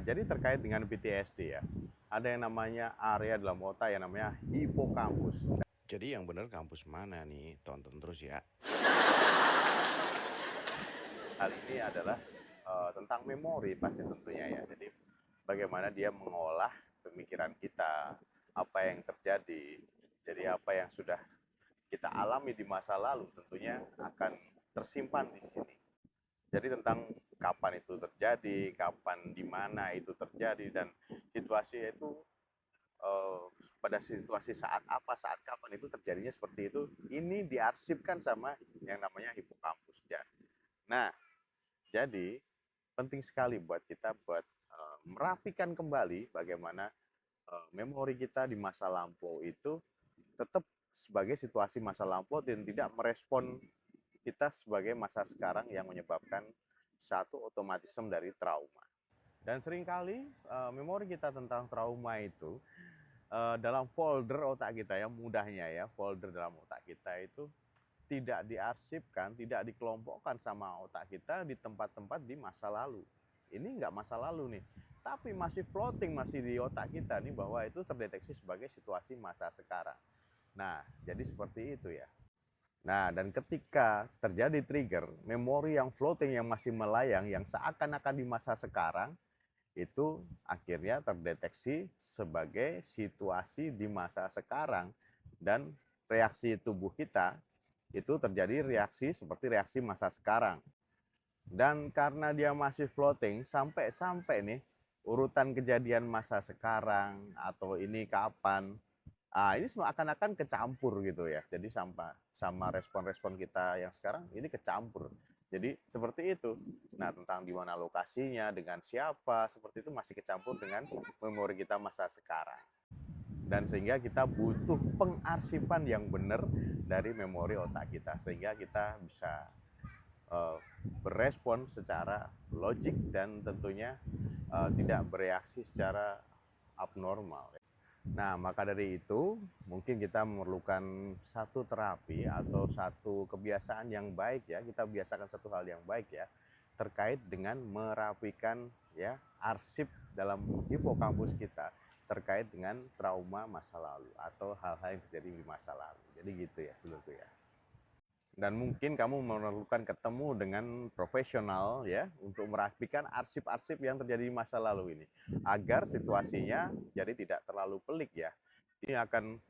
Jadi terkait dengan PTSD ya, ada yang namanya area dalam otak yang namanya hipokampus. Jadi yang benar kampus mana nih? Tonton terus ya. Hal ini adalah tentang memori pasti tentunya ya. Jadi bagaimana dia mengolah pemikiran kita, apa yang terjadi, jadi apa yang sudah kita alami di masa lalu tentunya akan tersimpan di sini. Jadi tentang kapan itu terjadi, kapan di mana itu terjadi dan situasi itu eh, pada situasi saat apa, saat kapan itu terjadinya seperti itu. Ini diarsipkan sama yang namanya hipokampus ya. Nah, jadi penting sekali buat kita buat merapikan kembali bagaimana memori kita di masa lampau itu tetap sebagai situasi masa lampau dan tidak merespon kita sebagai masa sekarang yang menyebabkan satu otomatisme dari trauma. Dan seringkali memori kita tentang trauma itu dalam folder otak kita ya, mudahnya ya, folder dalam otak kita itu tidak diarsipkan, tidak dikelompokkan sama otak kita di tempat-tempat di masa lalu. Ini nggak masa lalu nih, tapi masih floating, masih di otak kita nih bahwa itu terdeteksi sebagai situasi masa sekarang. Nah, jadi seperti itu ya. Nah, dan ketika terjadi trigger, memori yang floating yang masih melayang, yang seakan-akan di masa sekarang, itu akhirnya terdeteksi sebagai situasi di masa sekarang. Dan reaksi tubuh kita itu terjadi reaksi seperti reaksi masa sekarang. Dan karena dia masih floating, sampai-sampai nih urutan kejadian masa sekarang atau ini kapan, ini semua akan-akan kecampur gitu ya. Jadi sama respon-respon kita yang sekarang ini kecampur. Jadi seperti itu. Nah, tentang di mana lokasinya, dengan siapa, seperti itu masih kecampur dengan memori kita masa sekarang. Dan sehingga kita butuh pengarsipan yang benar dari memori otak kita sehingga kita bisa berespon secara logik dan tentunya tidak bereaksi secara abnormal. Nah, maka dari itu mungkin kita memerlukan satu terapi atau satu kebiasaan yang baik ya, kita biasakan satu hal yang baik ya, terkait dengan merapikan ya arsip dalam hipokampus kita terkait dengan trauma masa lalu atau hal-hal yang terjadi di masa lalu. Jadi gitu ya, sedulurku ya. Dan mungkin kamu memerlukan ketemu dengan profesional ya untuk merapikan arsip-arsip yang terjadi di masa lalu ini agar situasinya jadi tidak terlalu pelik ya. Ini akan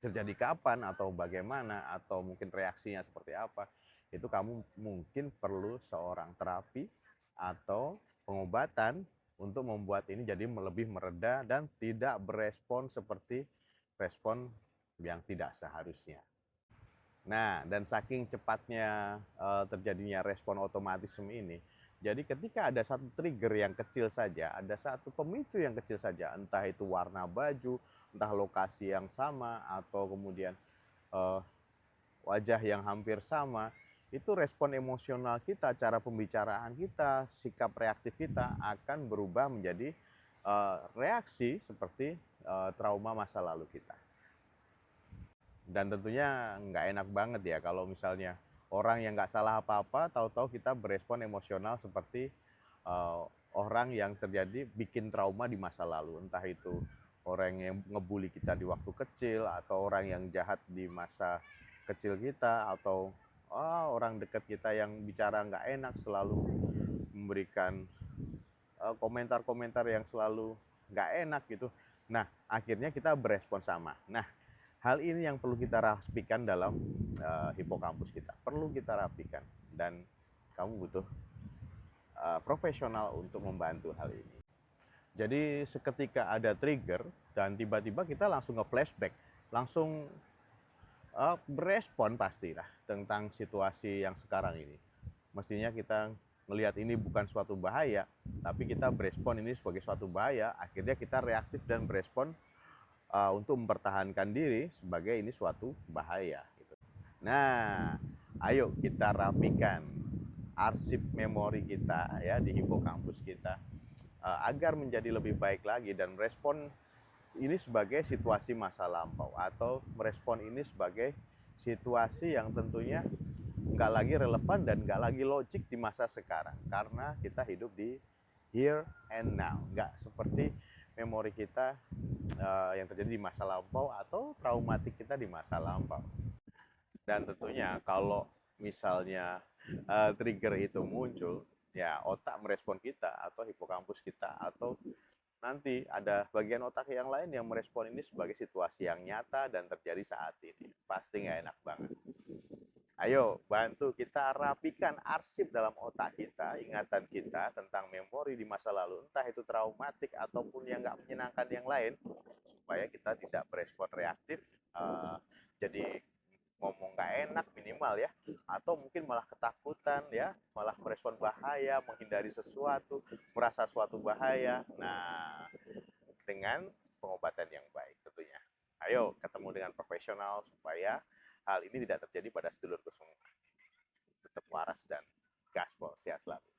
terjadi kapan atau bagaimana atau mungkin reaksinya seperti apa. Itu kamu mungkin perlu seorang terapi atau pengobatan untuk membuat ini jadi lebih mereda dan tidak berespon seperti respon yang tidak seharusnya. Nah, dan saking cepatnya terjadinya respon otomatisme ini, jadi ketika ada satu trigger yang kecil saja, ada satu pemicu yang kecil saja, entah itu warna baju, entah lokasi yang sama, atau kemudian eh, wajah yang hampir sama, itu respon emosional kita, cara pembicaraan kita, sikap reaktif kita akan berubah menjadi reaksi seperti trauma masa lalu kita. Dan tentunya nggak enak banget ya kalau misalnya orang yang nggak salah apa-apa, tahu-tahu kita berespon emosional seperti orang yang terjadi bikin trauma di masa lalu. Entah itu orang yang ngebully kita di waktu kecil, atau orang yang jahat di masa kecil kita, atau orang dekat kita yang bicara nggak enak, selalu memberikan komentar-komentar yang selalu nggak enak gitu. Nah, akhirnya kita berespon sama. Nah, hal ini yang perlu kita rapikan dalam hipokampus kita. Perlu kita rapikan dan kamu butuh profesional untuk membantu hal ini. Jadi seketika ada trigger dan tiba-tiba kita langsung nge-flashback, langsung berespon pastilah tentang situasi yang sekarang ini. Mestinya kita melihat ini bukan suatu bahaya, tapi kita berespon ini sebagai suatu bahaya, akhirnya kita reaktif dan berespon untuk mempertahankan diri sebagai ini suatu bahaya. Gitu. Nah, ayo kita rapikan arsip memori kita ya di hipokampus kita agar menjadi lebih baik lagi dan merespon ini sebagai situasi masa lampau atau merespon ini sebagai situasi yang tentunya nggak lagi relevan dan nggak lagi logik di masa sekarang karena kita hidup di here and now, nggak seperti memori kita yang terjadi di masa lampau atau traumatik kita di masa lampau. Dan tentunya kalau misalnya trigger itu muncul, ya otak merespon kita atau hipokampus kita atau nanti ada bagian otak yang lain yang merespon ini sebagai situasi yang nyata dan terjadi saat ini. Pasti nggak enak banget. Ayo bantu kita rapikan arsip dalam otak kita, ingatan kita tentang memori di masa lalu, entah itu traumatik ataupun yang nggak menyenangkan yang lain, supaya kita tidak berespon reaktif, jadi ngomong nggak enak minimal ya, atau mungkin malah ketakutan ya, malah merespon bahaya, menghindari sesuatu, merasa suatu bahaya. Nah, dengan pengobatan yang baik tentunya. Ayo ketemu dengan profesional supaya hal ini tidak terjadi pada sedulurku semua. Tetap waras dan gaspol, sehat selalu.